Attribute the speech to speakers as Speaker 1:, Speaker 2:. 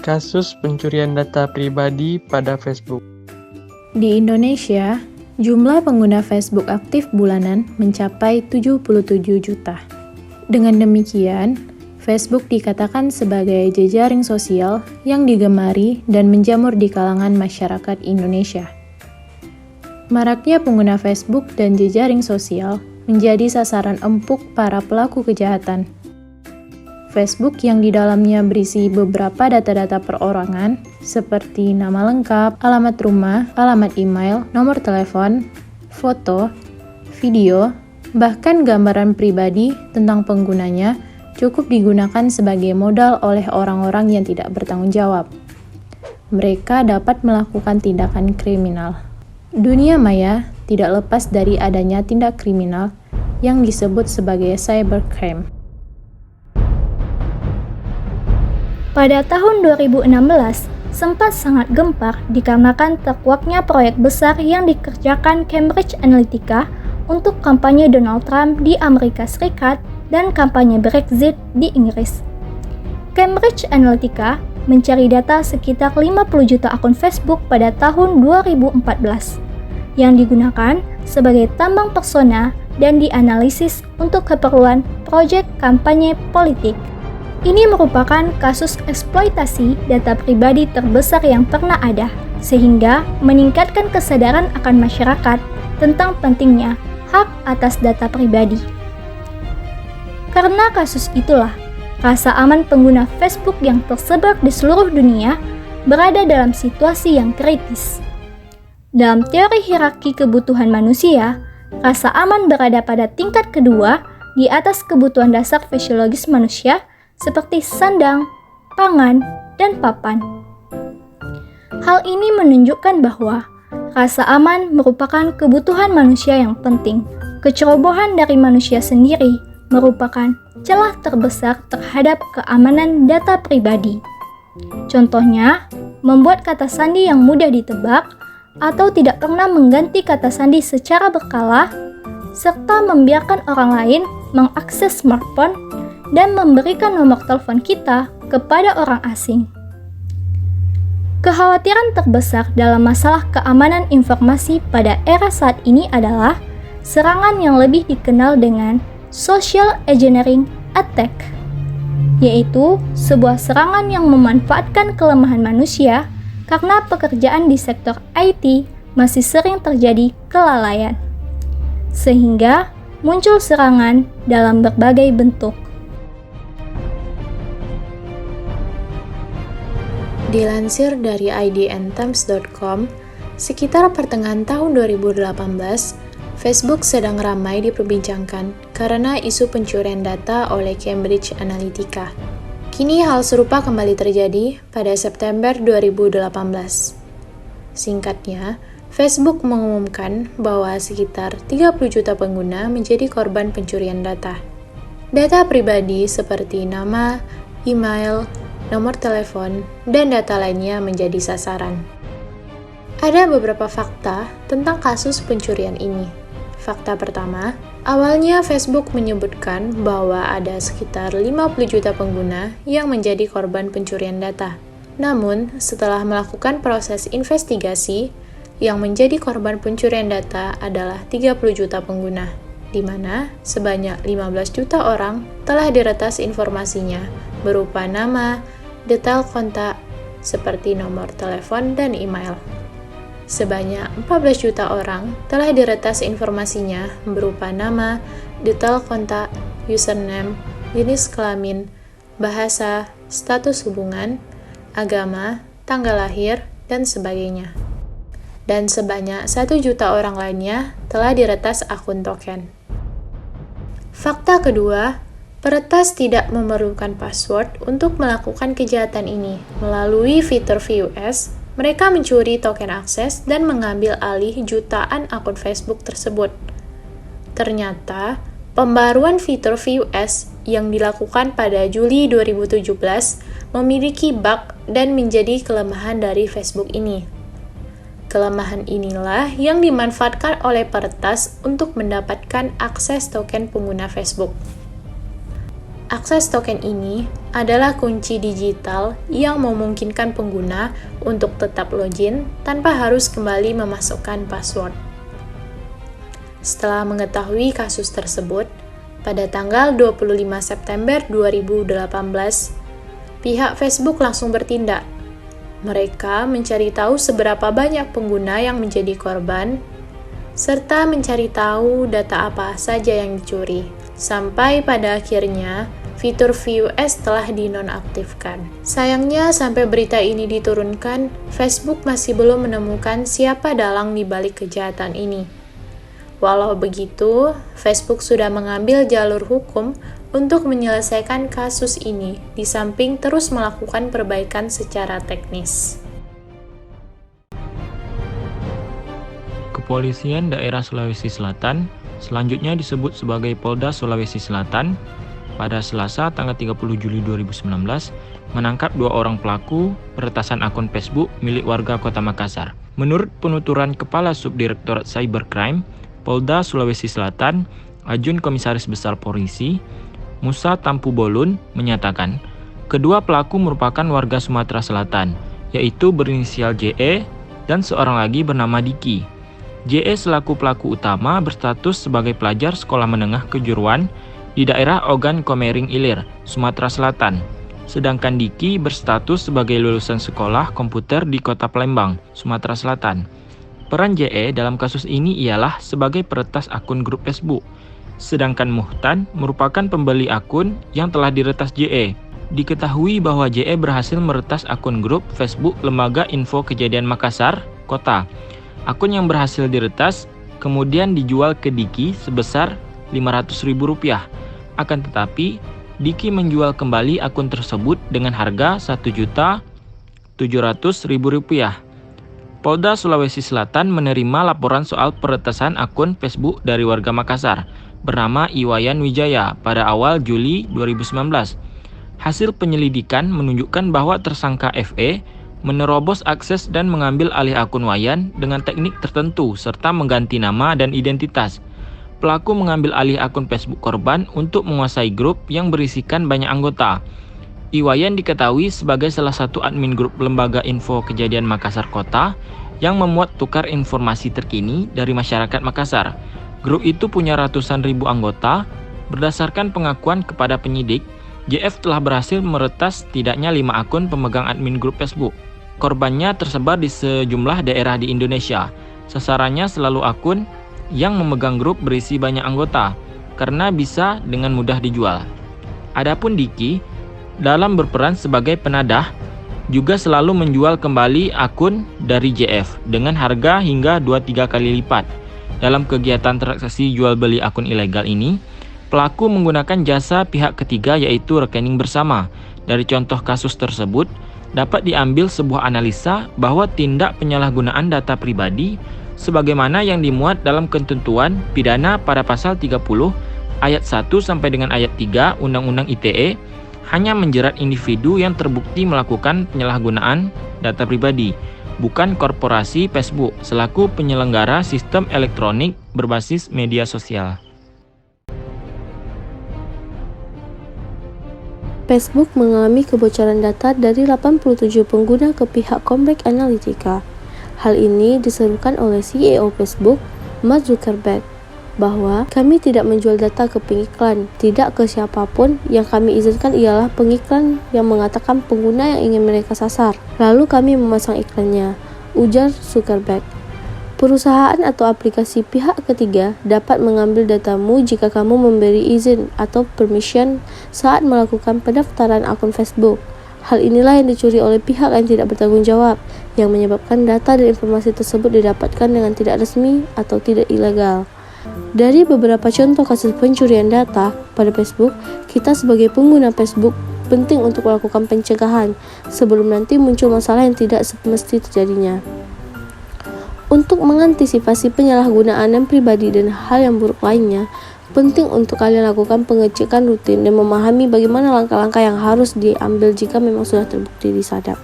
Speaker 1: kasus pencurian data pribadi pada Facebook.
Speaker 2: Di Indonesia, jumlah pengguna Facebook aktif bulanan mencapai 77 juta. Dengan demikian, Facebook dikatakan sebagai jejaring sosial yang digemari dan menjamur di kalangan masyarakat Indonesia. Maraknya pengguna Facebook dan jejaring sosial menjadi sasaran empuk para pelaku kejahatan. Facebook yang di dalamnya berisi beberapa data-data perorangan seperti nama lengkap, alamat rumah, alamat email, nomor telepon, foto, video, bahkan gambaran pribadi tentang penggunanya cukup digunakan sebagai modal oleh orang-orang yang tidak bertanggung jawab. Mereka dapat melakukan tindakan kriminal. Dunia maya tidak lepas dari adanya tindak kriminal yang disebut sebagai cybercrime.
Speaker 3: Pada tahun 2016, sempat sangat gempar dikarenakan terkuaknya proyek besar yang dikerjakan Cambridge Analytica untuk kampanye Donald Trump di Amerika Serikat dan kampanye Brexit di Inggris. Cambridge Analytica mencari data sekitar 50 juta akun Facebook pada tahun 2014 yang digunakan sebagai tambang persona dan dianalisis untuk keperluan proyek kampanye politik. Ini merupakan kasus eksploitasi data pribadi terbesar yang pernah ada, sehingga meningkatkan kesadaran akan masyarakat tentang pentingnya hak atas data pribadi. Karena kasus itulah, rasa aman pengguna Facebook yang tersebar di seluruh dunia berada dalam situasi yang kritis. Dalam teori hierarki kebutuhan manusia, rasa aman berada pada tingkat kedua di atas kebutuhan dasar fisiologis manusia seperti sandang, pangan, dan papan. Hal ini menunjukkan bahwa rasa aman merupakan kebutuhan manusia yang penting. Kecerobohan dari manusia sendiri merupakan celah terbesar terhadap keamanan data pribadi. Contohnya, membuat kata sandi yang mudah ditebak atau tidak pernah mengganti kata sandi secara berkala, serta membiarkan orang lain mengakses smartphone dan memberikan nomor telepon kita kepada orang asing. Kekhawatiran terbesar dalam masalah keamanan informasi pada era saat ini adalah serangan yang lebih dikenal dengan social engineering attack, yaitu sebuah serangan yang memanfaatkan kelemahan manusia karena pekerjaan di sektor IT masih sering terjadi kelalaian, sehingga muncul serangan dalam berbagai bentuk.
Speaker 2: Dilansir dari idntimes.com, sekitar pertengahan tahun 2018, Facebook sedang ramai diperbincangkan karena isu pencurian data oleh Cambridge Analytica. Kini hal serupa kembali terjadi pada September 2018. Singkatnya, Facebook mengumumkan bahwa sekitar 30 juta pengguna menjadi korban pencurian data. Data pribadi seperti nama, email, nomor telepon, dan data lainnya menjadi sasaran. Ada beberapa fakta tentang kasus pencurian ini. Fakta pertama, awalnya Facebook menyebutkan bahwa ada sekitar 50 juta pengguna yang menjadi korban pencurian data. Namun, setelah melakukan proses investigasi, yang menjadi korban pencurian data adalah 30 juta pengguna, di mana sebanyak 15 juta orang telah diretas informasinya berupa nama, detail kontak, seperti nomor telepon dan email. Sebanyak 14 juta orang telah diretas informasinya berupa nama, detail kontak, username, jenis kelamin, bahasa, status hubungan, agama, tanggal lahir, dan sebagainya. Dan sebanyak 1 juta orang lainnya telah diretas akun token. Fakta kedua, peretas tidak memerlukan password untuk melakukan kejahatan ini. Melalui fitur VUS, mereka mencuri token akses dan mengambil alih jutaan akun Facebook tersebut. Ternyata, pembaruan fitur VUS yang dilakukan pada Juli 2017 memiliki bug dan menjadi kelemahan dari Facebook ini. Kelemahan inilah yang dimanfaatkan oleh peretas untuk mendapatkan akses token pengguna Facebook. Akses token ini adalah kunci digital yang memungkinkan pengguna untuk tetap login tanpa harus kembali memasukkan password. Setelah mengetahui kasus tersebut, pada tanggal 25 September 2018, pihak Facebook langsung bertindak. Mereka mencari tahu seberapa banyak pengguna yang menjadi korban, serta mencari tahu data apa saja yang dicuri. Sampai pada akhirnya, fitur VUS telah dinonaktifkan. Sayangnya, sampai berita ini diturunkan, Facebook masih belum menemukan siapa dalang di balik kejahatan ini. Walau begitu, Facebook sudah mengambil jalur hukum untuk menyelesaikan kasus ini, di samping terus melakukan perbaikan secara teknis.
Speaker 4: Kepolisian Daerah Sulawesi Selatan, selanjutnya disebut sebagai Polda Sulawesi Selatan, pada Selasa tanggal 30 Juli 2019, menangkap 2 orang pelaku peretasan akun Facebook milik warga Kota Makassar. Menurut penuturan Kepala Subdirektorat Cybercrime, Polda Sulawesi Selatan, Ajun Komisaris Besar Polisi, Musa Tampu Bolun, menyatakan, kedua pelaku merupakan warga Sumatera Selatan, yaitu berinisial JE dan seorang lagi bernama Diki. JE selaku pelaku utama berstatus sebagai pelajar sekolah menengah kejuruan di daerah Ogan Komering Ilir, Sumatera Selatan. Sedangkan Diki berstatus sebagai lulusan sekolah komputer di Kota Palembang, Sumatera Selatan. Peran JE dalam kasus ini ialah sebagai peretas akun grup Facebook, sedangkan Muhtan merupakan pembeli akun yang telah diretas JE. Diketahui bahwa JE berhasil meretas akun grup Facebook Lembaga Info Kejadian Makassar, Kota. Akun yang berhasil diretas kemudian dijual ke Diki sebesar Rp500.000. Akan tetapi, Diki menjual kembali akun tersebut dengan harga Rp1.700.000. Polda Sulawesi Selatan menerima laporan soal peretasan akun Facebook dari warga Makassar bernama Iwayan Wijaya pada awal Juli 2019. Hasil penyelidikan menunjukkan bahwa tersangka FE menerobos akses dan mengambil alih akun Wayan dengan teknik tertentu serta mengganti nama dan identitas. Pelaku mengambil alih akun Facebook korban untuk menguasai grup yang berisikan banyak anggota. Iwayan diketahui sebagai salah satu admin grup Lembaga Info Kejadian Makassar Kota yang memuat tukar informasi terkini dari masyarakat Makassar. Grup itu punya ratusan ribu anggota. Berdasarkan pengakuan kepada penyidik, JF telah berhasil meretas setidaknya 5 akun pemegang admin grup Facebook. Korbannya tersebar di sejumlah daerah di Indonesia. Sasarannya selalu akun yang memegang grup berisi banyak anggota, karena bisa dengan mudah dijual. Adapun Diki, dalam berperan sebagai penadah, juga selalu menjual kembali akun dari JF dengan harga hingga 2-3 kali lipat. Dalam kegiatan transaksi jual beli akun ilegal ini, pelaku menggunakan jasa pihak ketiga yaitu rekening bersama. Dari contoh kasus tersebut, dapat diambil sebuah analisa bahwa tindak penyalahgunaan data pribadi sebagaimana yang dimuat dalam ketentuan pidana pada pasal 30 ayat 1 sampai dengan ayat 3 Undang-Undang ITE hanya menjerat individu yang terbukti melakukan penyalahgunaan data pribadi, bukan korporasi Facebook selaku penyelenggara sistem elektronik berbasis media sosial.
Speaker 5: Facebook mengalami kebocoran data dari 87 pengguna ke pihak Cambridge Analytica. Hal ini diserukan oleh CEO Facebook, Mark Zuckerberg, bahwa kami tidak menjual data ke pengiklan, tidak ke siapapun. Yang kami izinkan ialah pengiklan yang mengatakan pengguna yang ingin mereka sasar. Lalu kami memasang iklannya, ujar Zuckerberg. Perusahaan atau aplikasi pihak ketiga dapat mengambil datamu jika kamu memberi izin atau permission saat melakukan pendaftaran akun Facebook. Hal inilah yang dicuri oleh pihak yang tidak bertanggung jawab, yang menyebabkan data dan informasi tersebut didapatkan dengan tidak resmi atau tidak ilegal. Dari beberapa contoh kasus pencurian data pada Facebook, kita sebagai pengguna Facebook penting untuk melakukan pencegahan sebelum nanti muncul masalah yang tidak semesti terjadinya. Untuk mengantisipasi penyalahgunaan data pribadi dan hal yang buruk lainnya, penting untuk kalian lakukan pengecekan rutin dan memahami bagaimana langkah-langkah yang harus diambil jika memang sudah terbukti disadap.